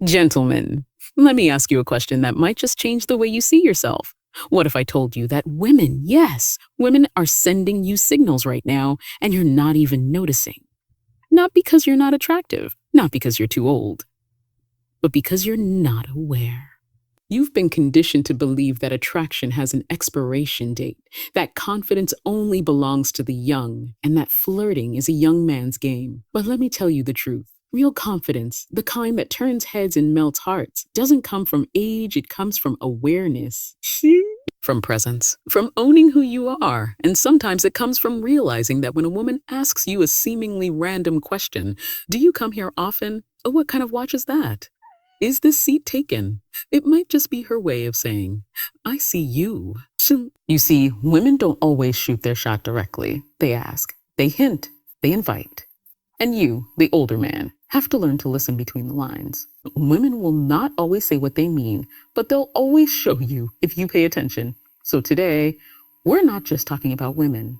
Gentlemen, let me ask you a question that might just change the way you see yourself. What if I told you that women, yes, women are sending you signals right now and you're not even noticing? Not because you're not attractive, not because you're too old, but because you're not aware. You've been conditioned to believe that attraction has an expiration date, that confidence only belongs to the young, and that flirting is a young man's game. But let me tell you the truth. Real confidence, the kind that turns heads and melts hearts, doesn't come from age, it comes from awareness. From presence, from owning who you are. And sometimes it comes from realizing that when a woman asks you a seemingly random question, do you come here often? Or what kind of watch is that? Is this seat taken? It might just be her way of saying, I see you. You see, women don't always shoot their shot directly. They ask, they hint, they invite. And you, the older man, have to learn to listen between the lines. Women will not always say what they mean, but they'll always show you if you pay attention. So today, we're not just talking about women.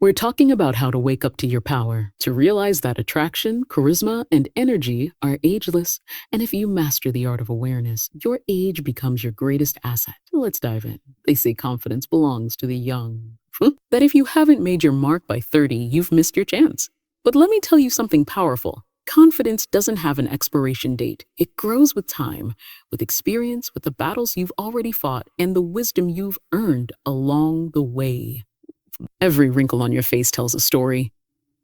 We're talking about how to wake up to your power, to realize that attraction, charisma, and energy are ageless. And if you master the art of awareness, your age becomes your greatest asset. Let's dive in. They say confidence belongs to the young. That if you haven't made your mark by 30, you've missed your chance. But let me tell you something powerful. Confidence doesn't have an expiration date. It grows with time, with experience, with the battles you've already fought, and the wisdom you've earned along the way. Every wrinkle on your face tells a story.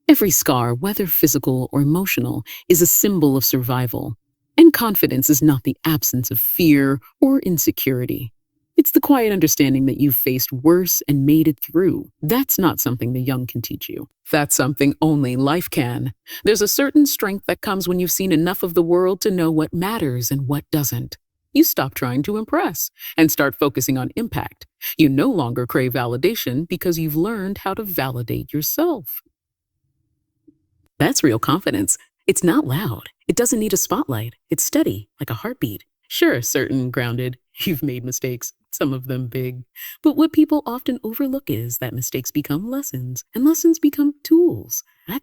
Every scar, whether physical or emotional, is a symbol of survival. And confidence is not the absence of fear or insecurity. It's the quiet understanding that you've faced worse and made it through. That's not something the young can teach you. That's something only life can. There's a certain strength that comes when you've seen enough of the world to know what matters and what doesn't. You stop trying to impress and start focusing on impact. You no longer crave validation because you've learned how to validate yourself. That's real confidence. It's not loud. It doesn't need a spotlight. It's steady, like a heartbeat. Sure, certain, grounded. You've made mistakes, some of them big. But what people often overlook is that mistakes become lessons, and lessons become tools. And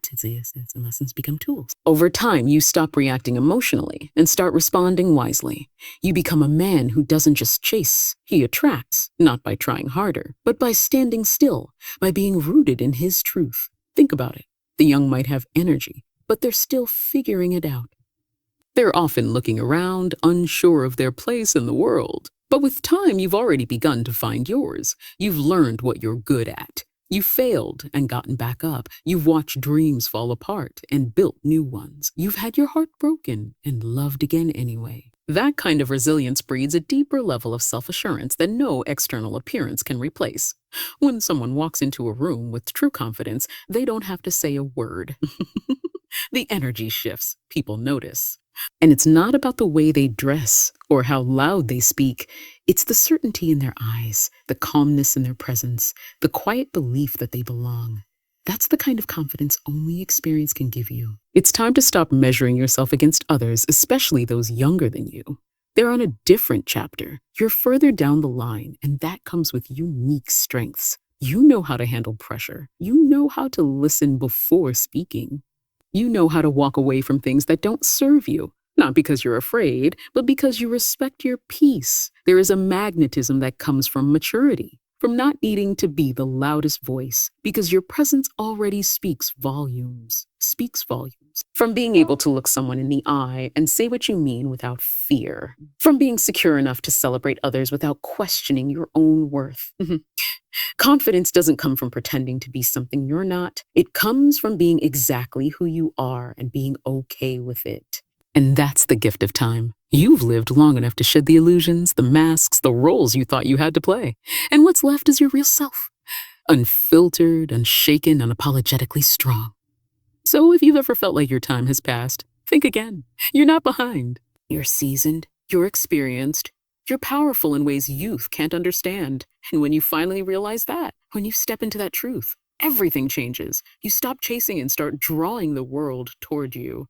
lessons become tools. Over time, you stop reacting emotionally and start responding wisely. You become a man who doesn't just chase, he attracts, not by trying harder, but by standing still, by being rooted in his truth. Think about it. The young might have energy, but they're still figuring it out. They're often looking around, unsure of their place in the world. But with time, you've already begun to find yours. You've learned what you're good at. You've failed and gotten back up. You've watched dreams fall apart and built new ones. You've had your heart broken and loved again anyway. That kind of resilience breeds a deeper level of self-assurance that no external appearance can replace. When someone walks into a room with true confidence, they don't have to say a word. The energy shifts. People notice. And it's not about the way they dress or how loud they speak. It's the certainty in their eyes, the calmness in their presence, the quiet belief that they belong. That's the kind of confidence only experience can give you. It's time to stop measuring yourself against others, especially those younger than you. They're on a different chapter. You're further down the line, and that comes with unique strengths. You know how to handle pressure. You know how to listen before speaking. You know how to walk away from things that don't serve you, not because you're afraid, but because you respect your peace. There is a magnetism that comes from maturity, from not needing to be the loudest voice, because your presence already speaks volumes. From being able to look someone in the eye and say what you mean without fear. From being secure enough to celebrate others without questioning your own worth. Confidence doesn't come from pretending to be something you're not. It comes from being exactly who you are and being okay with it. And that's the gift of time. You've lived long enough to shed the illusions, the masks, the roles you thought you had to play. And what's left is your real self. Unfiltered, unshaken, unapologetically strong. So if you've ever felt like your time has passed, think again. You're not behind. You're seasoned. You're experienced. You're powerful in ways youth can't understand. And when you finally realize that, when you step into that truth, everything changes. You stop chasing and start drawing the world toward you.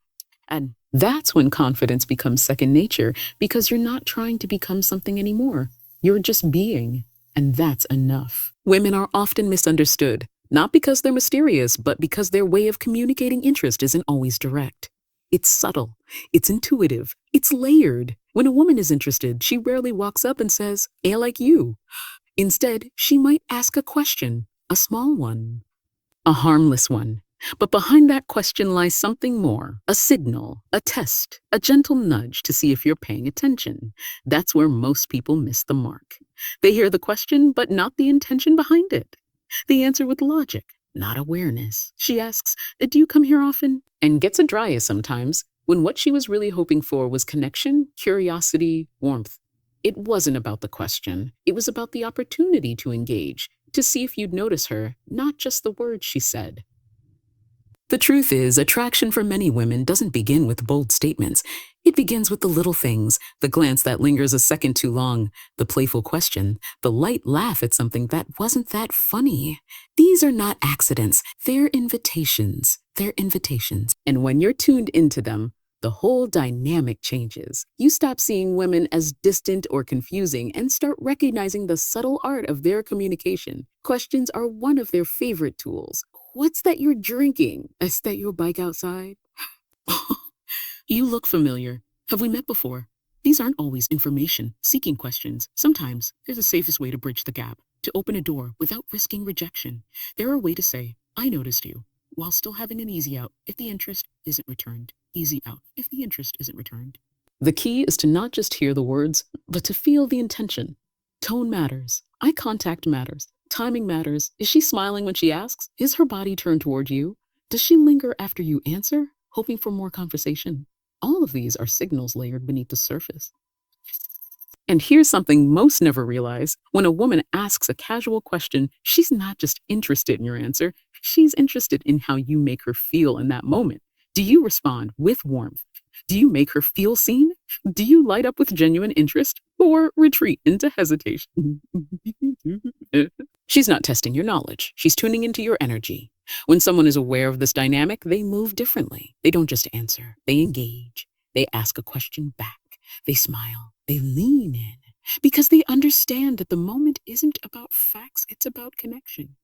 And that's when confidence becomes second nature, because you're not trying to become something anymore. You're just being. And that's enough. Women are often misunderstood, not because they're mysterious, but because their way of communicating interest isn't always direct. It's subtle, it's intuitive, it's layered. When a woman is interested, she rarely walks up and says, "I like you." Instead, she might ask a question, a small one, a harmless one. But behind that question lies something more, a signal, a test, a gentle nudge to see if you're paying attention. That's where most people miss the mark. They hear the question, but not the intention behind it. They answer with logic, not awareness. She asks, "Do you come here often?" And gets a dry eye sometimes, when what she was really hoping for was connection, curiosity, warmth. It wasn't about the question. It was about the opportunity to engage, to see if you'd notice her, not just the words she said. The truth is, attraction for many women doesn't begin with bold statements. It begins with the little things, the glance that lingers a second too long, the playful question, the light laugh at something that wasn't that funny. These are not accidents, they're invitations. They're invitations. And when you're tuned into them, the whole dynamic changes. You stop seeing women as distant or confusing and start recognizing the subtle art of their communication. Questions are one of their favorite tools. "What's that you're drinking? Is that your bike outside?" "You look familiar. Have we met before?" These aren't always information-seeking questions. Sometimes they're the safest way to bridge the gap, to open a door without risking rejection. They're a way to say, "I noticed you," while still having an easy out if the interest isn't returned. Easy out if the interest isn't returned. The key is to not just hear the words, but to feel the intention. Tone matters. Eye contact matters. Timing matters. Is she smiling when she asks? Is her body turned toward you? Does she linger after you answer, hoping for more conversation? All of these are signals layered beneath the surface. And here's something most never realize. When a woman asks a casual question, she's not just interested in your answer, she's interested in how you make her feel in that moment. Do you respond with warmth? Do you make her feel seen? Do you light up with genuine interest or retreat into hesitation? She's not testing your knowledge. She's tuning into your energy. When someone is aware of this dynamic, they move differently. They don't just answer, they engage. They ask a question back. They smile. They lean in because they understand that the moment isn't about facts, it's about connection.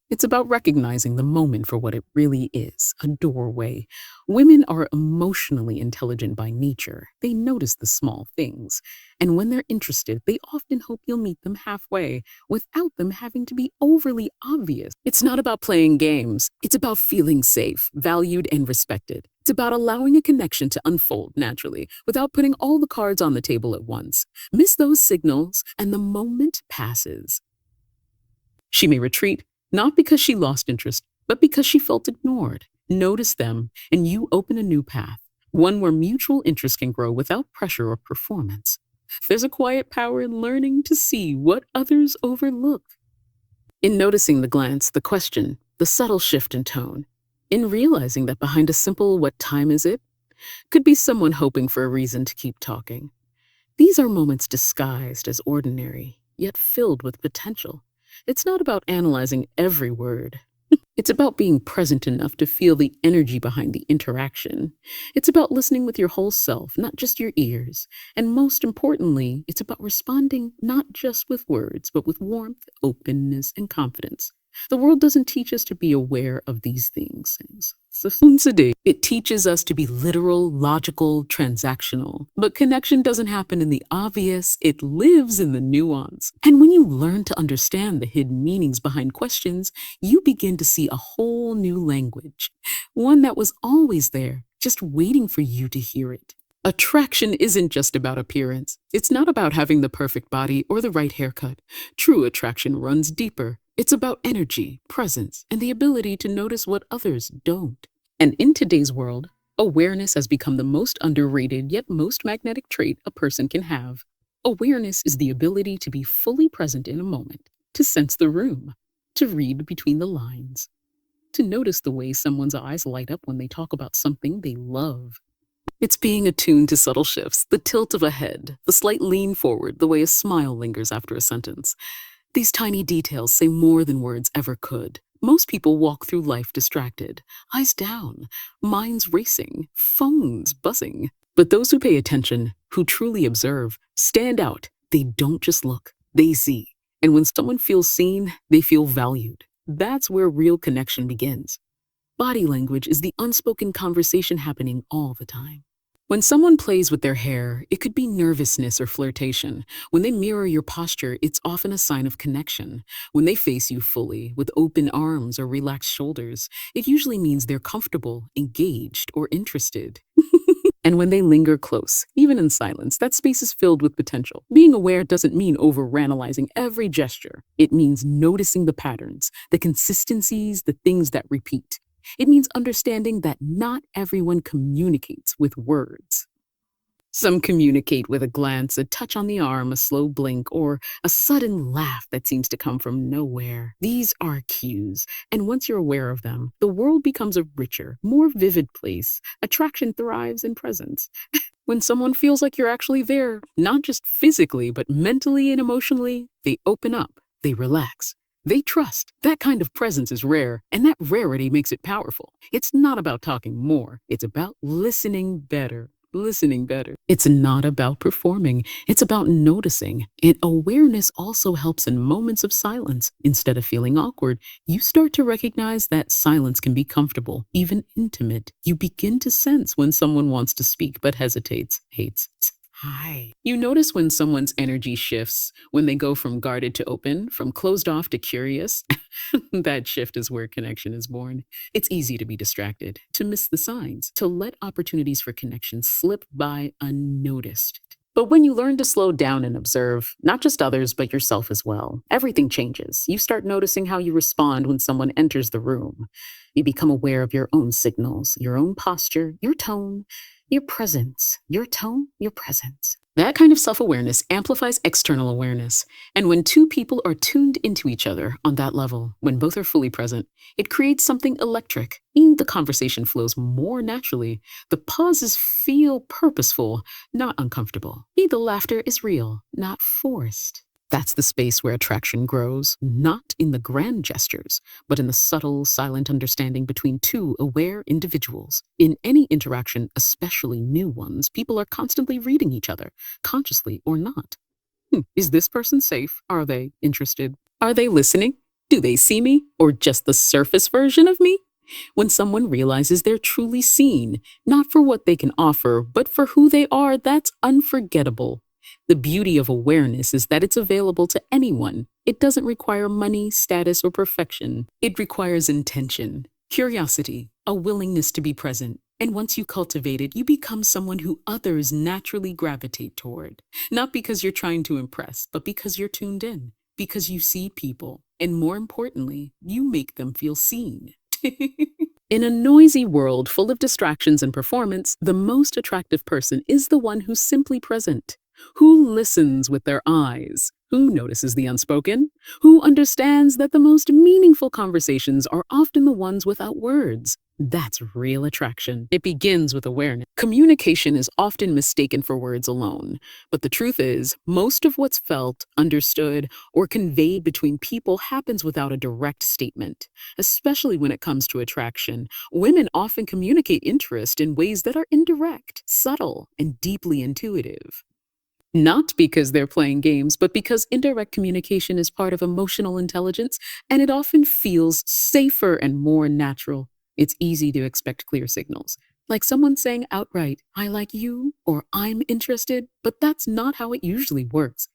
It's about recognizing the moment for what it really is, a doorway. Women are emotionally intelligent by nature. They notice the small things. And when they're interested, they often hope you'll meet them halfway without them having to be overly obvious. It's not about playing games. It's about feeling safe, valued, and respected. It's about allowing a connection to unfold naturally without putting all the cards on the table at once. Miss those signals, and the moment passes. She may retreat, not because she lost interest, but because she felt ignored. Notice them, and you open a new path, one where mutual interest can grow without pressure or performance. There's a quiet power in learning to see what others overlook. In noticing the glance, the question, the subtle shift in tone. In realizing that behind a simple "what time is it?" could be someone hoping for a reason to keep talking. These are moments disguised as ordinary, yet filled with potential. It's not about analyzing every word. It's about being present enough to feel the energy behind the interaction. It's about listening with your whole self, not just your ears. And most importantly, it's about responding not just with words, but with warmth, openness, and confidence. The world doesn't teach us to be aware of these things. It teaches us to be literal, logical, transactional. But connection doesn't happen in the obvious, it lives in the nuance. And when you learn to understand the hidden meanings behind questions, you begin to see a whole new language. One that was always there, just waiting for you to hear it. Attraction isn't just about appearance. It's not about having the perfect body or the right haircut. True attraction runs deeper. It's about energy, presence, and the ability to notice what others don't. And in today's world, awareness has become the most underrated yet most magnetic trait a person can have. Awareness is the ability to be fully present in a moment, to sense the room, to read between the lines, to notice the way someone's eyes light up when they talk about something they love. It's being attuned to subtle shifts, the tilt of a head, the slight lean forward, the way a smile lingers after a sentence. These tiny details say more than words ever could. Most people walk through life distracted, eyes down, minds racing, phones buzzing. But those who pay attention, who truly observe, stand out. They don't just look, they see. And when someone feels seen, they feel valued. That's where real connection begins. Body language is the unspoken conversation happening all the time. When someone plays with their hair, it could be nervousness or flirtation. When they mirror your posture, it's often a sign of connection. When they face you fully, with open arms or relaxed shoulders, it usually means they're comfortable, engaged, or interested. And when they linger close, even in silence, that space is filled with potential. Being aware doesn't mean overanalyzing every gesture. It means noticing the patterns, the consistencies, the things that repeat. It means understanding that not everyone communicates with words. Some communicate with a glance, a touch on the arm, a slow blink, or a sudden laugh that seems to come from nowhere. These are cues, and once you're aware of them, the world becomes a richer, more vivid place. Attraction thrives in presence. When someone feels like you're actually there, not just physically, but mentally and emotionally, they open up, they relax. They trust. That kind of presence is rare, and that rarity makes it powerful. It's not about talking more, it's about listening better. Listening better. It's not about performing, it's about noticing. And awareness also helps in moments of silence. Instead of feeling awkward, you start to recognize that silence can be comfortable, even intimate. You begin to sense when someone wants to speak but hesitates, hates. Hi. You notice when someone's energy shifts, when they go from guarded to open, from closed off to curious. That shift is where connection is born. It's easy to be distracted, to miss the signs, to let opportunities for connection slip by unnoticed. But when you learn to slow down and observe, not just others, but yourself as well, everything changes. You start noticing how you respond when someone enters the room. You become aware of your own signals, your own posture, your tone, your presence, your tone, your presence. That kind of self-awareness amplifies external awareness. And when two people are tuned into each other on that level, when both are fully present, it creates something electric. And the conversation flows more naturally. The pauses feel purposeful, not uncomfortable. The laughter is real, not forced. That's the space where attraction grows, not in the grand gestures, but in the subtle, silent understanding between two aware individuals. In any interaction, especially new ones, people are constantly reading each other, consciously or not. Is this person safe? Are they interested? Are they listening? Do they see me? Or just the surface version of me? When someone realizes they're truly seen, not for what they can offer, but for who they are, that's unforgettable. The beauty of awareness is that it's available to anyone. It doesn't require money, status, or perfection. It requires intention, curiosity, a willingness to be present. And once you cultivate it, you become someone who others naturally gravitate toward. Not because you're trying to impress, but because you're tuned in, because you see people, and more importantly, you make them feel seen. In a noisy world full of distractions and performance, the most attractive person is the one who's simply present. Who listens with their eyes? Who notices the unspoken? Who understands that the most meaningful conversations are often the ones without words? That's real attraction. It begins with awareness. Communication is often mistaken for words alone, but the truth is, most of what's felt, understood, or conveyed between people happens without a direct statement. Especially when it comes to attraction, women often communicate interest in ways that are indirect, subtle, and deeply intuitive. Not because they're playing games, but because indirect communication is part of emotional intelligence, and it often feels safer and more natural. It's easy to expect clear signals, like someone saying outright, "I like you," or "I'm interested," but that's not how it usually works.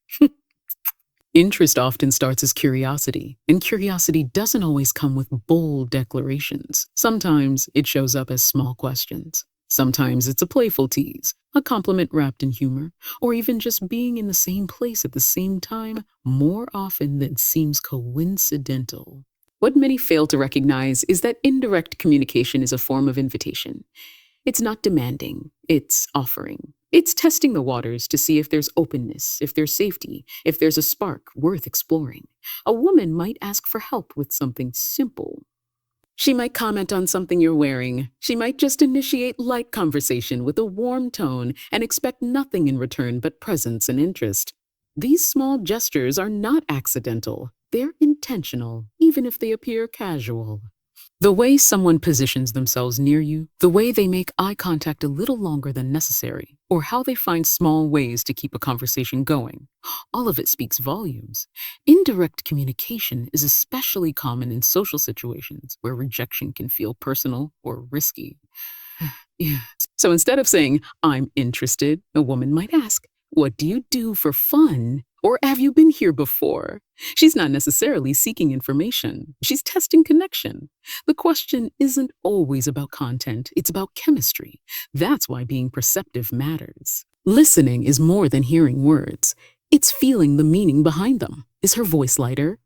Interest often starts as curiosity, and curiosity doesn't always come with bold declarations. Sometimes it shows up as small questions. Sometimes it's a playful tease, a compliment wrapped in humor, or even just being in the same place at the same time. More often than seems coincidental. What many fail to recognize is that indirect communication is a form of invitation. It's not demanding, it's offering. It's testing the waters to see if there's openness, if there's safety, if there's a spark worth exploring. A woman might ask for help with something simple. She might comment on something you're wearing. She might just initiate light conversation with a warm tone and expect nothing in return but presence and interest. These small gestures are not accidental. They're intentional, even if they appear casual. The way someone positions themselves near you, the way they make eye contact a little longer than necessary, or how they find small ways to keep a conversation going, all of it speaks volumes. Indirect communication is especially common in social situations where rejection can feel personal or risky. Yeah. So instead of saying, I'm interested, a woman might ask, what do you do for fun? Or have you been here before? She's not necessarily seeking information. She's testing connection. The question isn't always about content, it's about chemistry. That's why being perceptive matters. Listening is more than hearing words, it's feeling the meaning behind them. Is her voice lighter?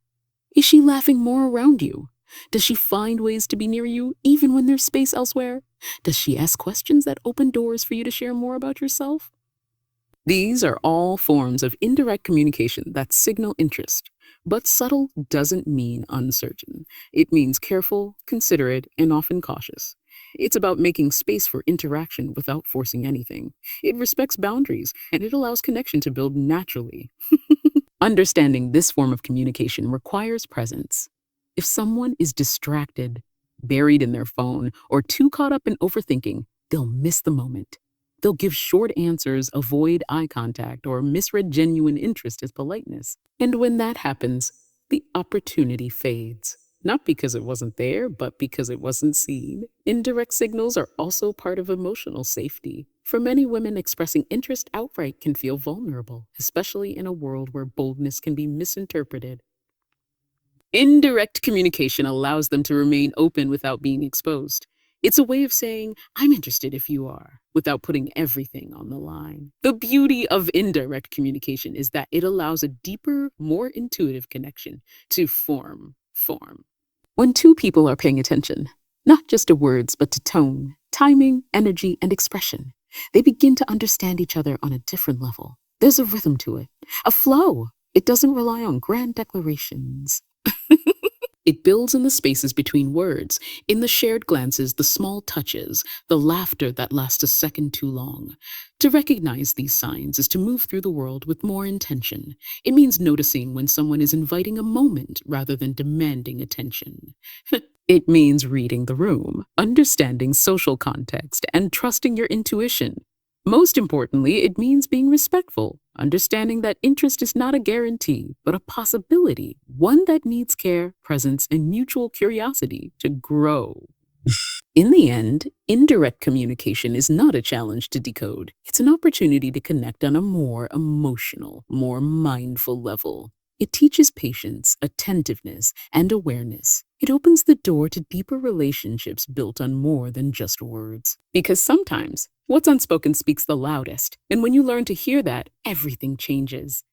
Is she laughing more around you? Does she find ways to be near you even when there's space elsewhere? Does she ask questions that open doors for you to share more about yourself? These are all forms of indirect communication that signal interest. But subtle doesn't mean uncertain. It means careful, considerate, and often cautious. It's about making space for interaction without forcing anything. It respects boundaries, and it allows connection to build naturally. Understanding this form of communication requires presence. If someone is distracted, buried in their phone, or too caught up in overthinking, they'll miss the moment. They'll give short answers, avoid eye contact, or misread genuine interest as politeness. And when that happens, the opportunity fades. Not because it wasn't there, but because it wasn't seen. Indirect signals are also part of emotional safety. For many women, expressing interest outright can feel vulnerable, especially in a world where boldness can be misinterpreted. Indirect communication allows them to remain open without being exposed. It's a way of saying, I'm interested if you are, without putting everything on the line. The beauty of indirect communication is that it allows a deeper, more intuitive connection to form. When two people are paying attention, not just to words, but to tone, timing, energy, and expression, they begin to understand each other on a different level. There's a rhythm to it, a flow. It doesn't rely on grand declarations. It builds in the spaces between words, in the shared glances, the small touches, the laughter that lasts a second too long. To recognize these signs is to move through the world with more intention. It means noticing when someone is inviting a moment rather than demanding attention. It means reading the room, understanding social context, and trusting your intuition. Most importantly, it means being respectful, understanding that interest is not a guarantee, but a possibility, one that needs care, presence, and mutual curiosity to grow. In the end, indirect communication is not a challenge to decode. It's an opportunity to connect on a more emotional, more mindful level. It teaches patience, attentiveness, and awareness. It opens the door to deeper relationships built on more than just words. Because sometimes, what's unspoken speaks the loudest, and when you learn to hear that, everything changes.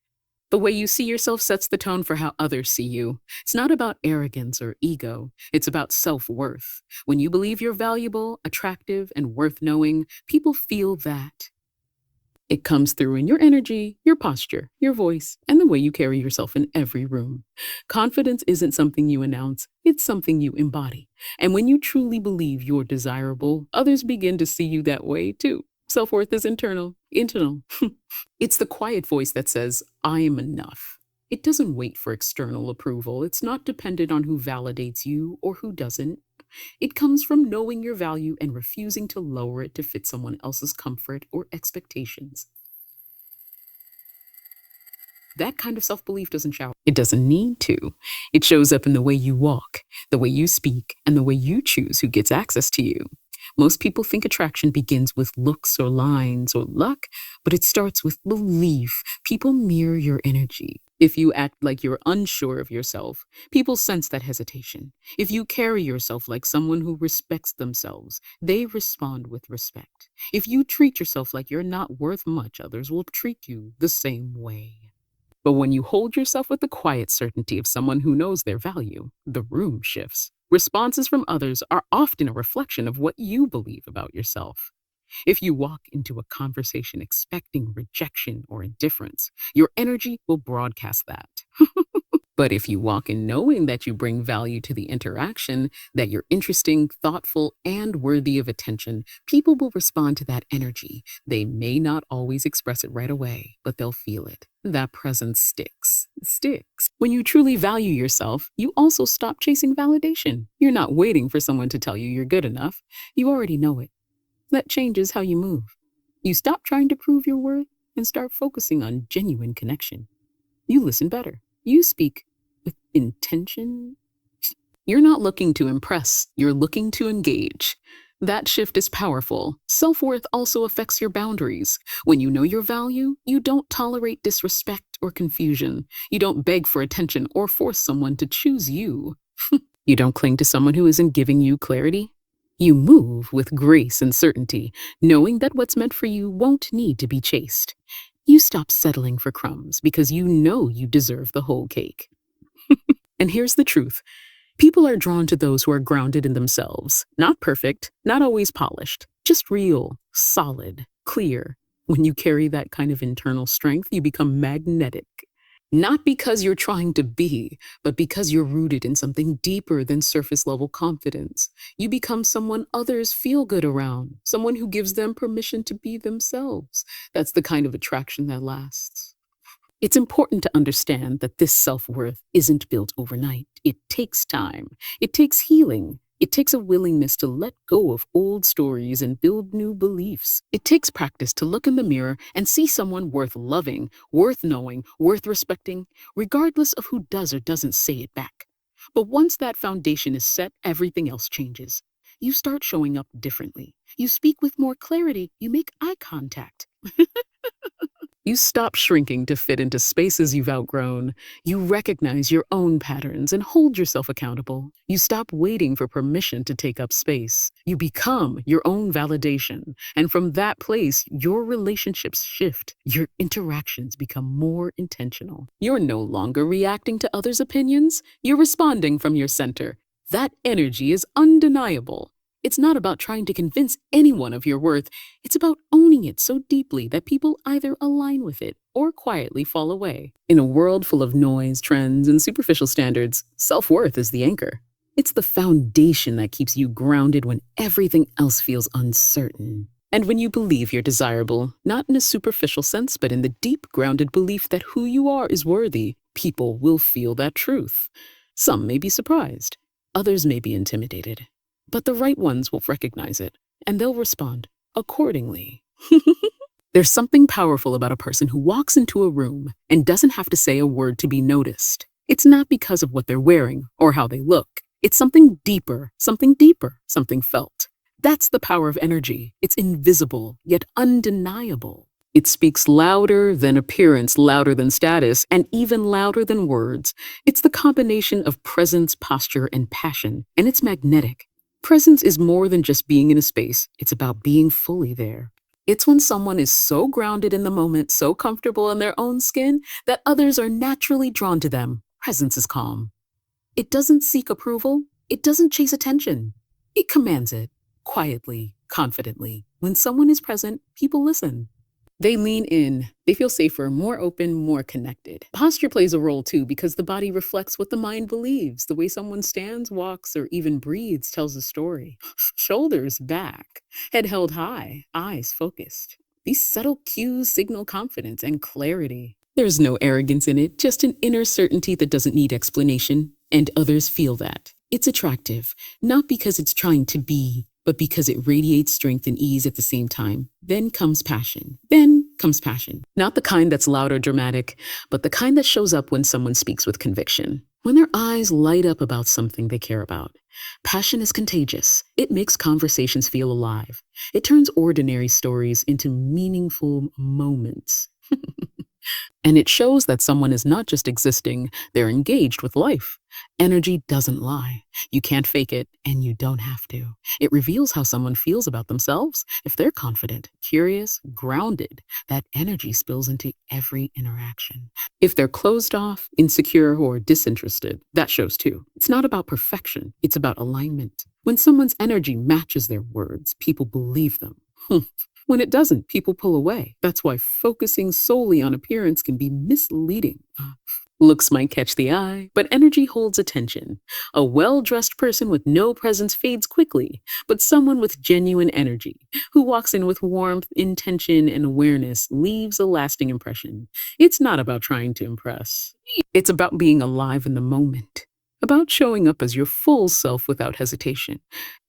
The way you see yourself sets the tone for how others see you. It's not about arrogance or ego, it's about self-worth. When you believe you're valuable, attractive, and worth knowing, people feel that. It comes through in your energy, your posture, your voice, and the way you carry yourself in every room. Confidence isn't something you announce, it's something you embody. And when you truly believe you're desirable, others begin to see you that way too. Self-worth is internal. It's the quiet voice that says, I am enough. It doesn't wait for external approval. It's not dependent on who validates you or who doesn't. It comes from knowing your value and refusing to lower it to fit someone else's comfort or expectations. That kind of self-belief doesn't shout. It doesn't need to. It shows up in the way you walk, the way you speak, and the way you choose who gets access to you. Most people think attraction begins with looks or lines or luck, but it starts with belief. People mirror your energy. If you act like you're unsure of yourself, people sense that hesitation. If you carry yourself like someone who respects themselves, they respond with respect. If you treat yourself like you're not worth much, others will treat you the same way. But when you hold yourself with the quiet certainty of someone who knows their value, the room shifts. Responses from others are often a reflection of what you believe about yourself. If you walk into a conversation expecting rejection or indifference, your energy will broadcast that. But if you walk in knowing that you bring value to the interaction, that you're interesting, thoughtful, and worthy of attention, people will respond to that energy. They may not always express it right away, but they'll feel it. That presence sticks. Sticks. When you truly value yourself, you also stop chasing validation. You're not waiting for someone to tell you you're good enough. You already know it. That changes how you move. You stop trying to prove your worth and start focusing on genuine connection. You listen better. You speak with intention. You're not looking to impress, you're looking to engage. That shift is powerful. Self-worth also affects your boundaries. When you know your value, you don't tolerate disrespect or confusion. You don't beg for attention or force someone to choose you. You don't cling to someone who isn't giving you clarity. You move with grace and certainty, knowing that what's meant for you won't need to be chased. You stop settling for crumbs because you know you deserve the whole cake. And here's the truth. People are drawn to those who are grounded in themselves. Not perfect, not always polished, just real, solid, clear. When you carry that kind of internal strength, you become magnetic. Not because you're trying to be, but because you're rooted in something deeper than surface level confidence. You become someone others feel good around, someone who gives them permission to be themselves. That's the kind of attraction that lasts. It's important to understand that this self-worth isn't built overnight. It takes time. It takes healing. It takes a willingness to let go of old stories and build new beliefs. It takes practice to look in the mirror and see someone worth loving, worth knowing, worth respecting, regardless of who does or doesn't say it back. But once that foundation is set, everything else changes. You start showing up differently. You speak with more clarity. You make eye contact. You stop shrinking to fit into spaces you've outgrown. You recognize your own patterns and hold yourself accountable. You stop waiting for permission to take up space. You become your own validation. And from that place, your relationships shift. Your interactions become more intentional. You're no longer reacting to others' opinions. You're responding from your center. That energy is undeniable. It's not about trying to convince anyone of your worth. It's about owning it so deeply that people either align with it or quietly fall away. In a world full of noise, trends, and superficial standards, self-worth is the anchor. It's the foundation that keeps you grounded when everything else feels uncertain. And when you believe you're desirable, not in a superficial sense, but in the deep, grounded belief that who you are is worthy, people will feel that truth. Some may be surprised. Others may be intimidated. But the right ones will recognize it, and they'll respond accordingly. There's something powerful about a person who walks into a room and doesn't have to say a word to be noticed. It's not because of what they're wearing or how they look. It's something deeper, something felt. That's the power of energy. It's invisible, yet undeniable. It speaks louder than appearance, louder than status, and even louder than words. It's the combination of presence, posture, and passion, and it's magnetic. Presence is more than just being in a space. It's about being fully there. It's when someone is so grounded in the moment, so comfortable in their own skin, that others are naturally drawn to them. Presence is calm. It doesn't seek approval. It doesn't chase attention. It commands it, quietly, confidently. When someone is present, people listen. They lean in. They feel safer, more open, more connected. Posture plays a role too because the body reflects what the mind believes. The way someone stands, walks, or even breathes tells a story. Shoulders back, head held high, eyes focused. These subtle cues signal confidence and clarity. There's no arrogance in it, just an inner certainty that doesn't need explanation, and others feel that. It's attractive, not because it's trying to be, but because it radiates strength and ease at the same time. Then comes passion. Not the kind that's loud or dramatic, but the kind that shows up when someone speaks with conviction. When their eyes light up about something they care about. Passion is contagious. It makes conversations feel alive. It turns ordinary stories into meaningful moments. And it shows that someone is not just existing, they're engaged with life. Energy doesn't lie. You can't fake it, and you don't have to. It reveals how someone feels about themselves. If they're confident, curious, grounded, that energy spills into every interaction. If they're closed off, insecure, or disinterested, that shows too. It's not about perfection, it's about alignment. When someone's energy matches their words, people believe them. When it doesn't, people pull away. That's why focusing solely on appearance can be misleading. Looks might catch the eye, but energy holds attention. A well-dressed person with no presence fades quickly, but someone with genuine energy, who walks in with warmth, intention, and awareness, leaves a lasting impression. It's not about trying to impress. It's about being alive in the moment, about showing up as your full self without hesitation.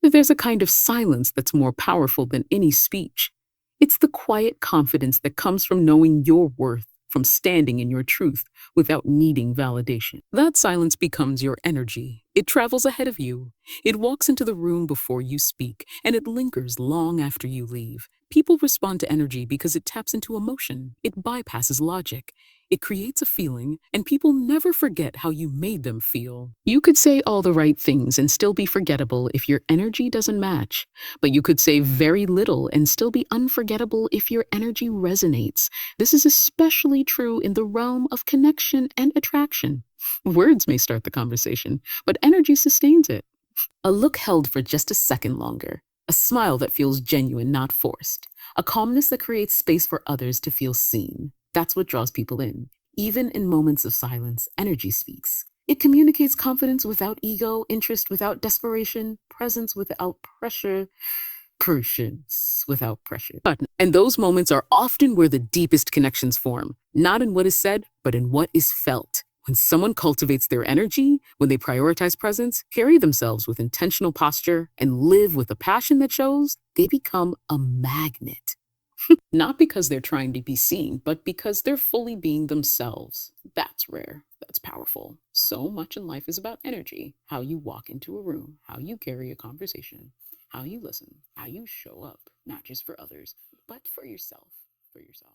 There's a kind of silence that's more powerful than any speech. It's the quiet confidence that comes from knowing your worth, from standing in your truth without needing validation. That silence becomes your energy. It travels ahead of you. It walks into the room before you speak, and it lingers long after you leave. People respond to energy because it taps into emotion. It bypasses logic. It creates a feeling, and people never forget how you made them feel. You could say all the right things and still be forgettable if your energy doesn't match. But you could say very little and still be unforgettable if your energy resonates. This is especially true in the realm of connection and attraction. Words may start the conversation, but energy sustains it. A look held for just a second longer. A smile that feels genuine, not forced. A calmness that creates space for others to feel seen. That's what draws people in. Even in moments of silence, energy speaks. It communicates confidence without ego, interest without desperation, presence without pressure, crucians without pressure. And those moments are often where the deepest connections form, not in what is said, but in what is felt. When someone cultivates their energy, when they prioritize presence, carry themselves with intentional posture, and live with a passion that shows, they become a magnet. Not because they're trying to be seen, but because they're fully being themselves. That's rare. That's powerful. So much in life is about energy. How you walk into a room, how you carry a conversation, how you listen, how you show up, not just for others, but for yourself. For yourself.